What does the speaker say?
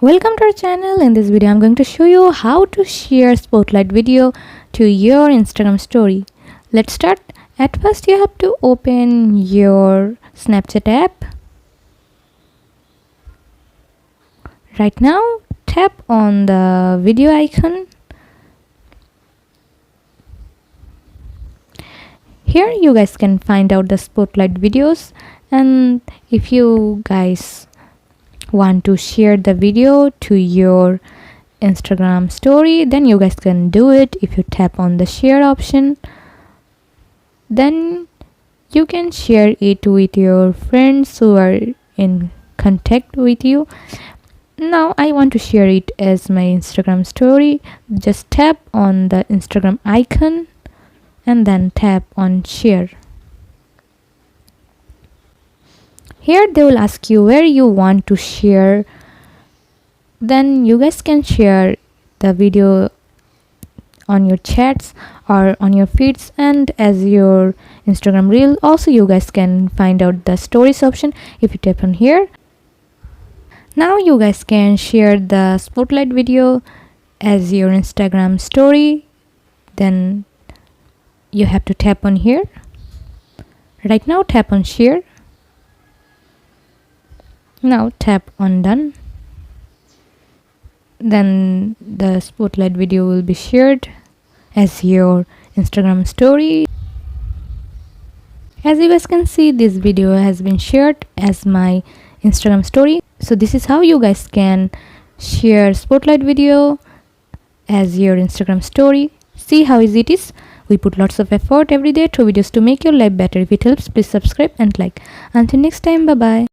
Welcome to our channel. In this video I'm going to show you how to share Spotlight video to your Instagram story. Let's start. At first you have to open your Snapchat app. Right now tap on the video icon. Here you guys can find out the Spotlight videos, and if you guys want to share the video to your Instagram story, then you guys can do it. If you tap on the share option, then you can share it with your friends who are in contact with you. Now I want to share it as my Instagram story. Just tap on the Instagram icon and then tap on share. Here they will ask you where you want to share. Then you guys can share the video on your chats or on your feeds and as your Instagram reel. Also you guys can find out the stories option if you tap on here. Now you guys can share the Spotlight video as your Instagram story. Then you have to tap on here. Right now tap on share. Now tap on done. Then the Spotlight video will be shared as your Instagram story. As you guys can see, this video has been shared as my Instagram story. So this is how you guys can share Spotlight video as your Instagram story. See how easy it is. We put lots of effort every day to videos to make your life better. If it helps, please subscribe and like. Until next time, bye bye.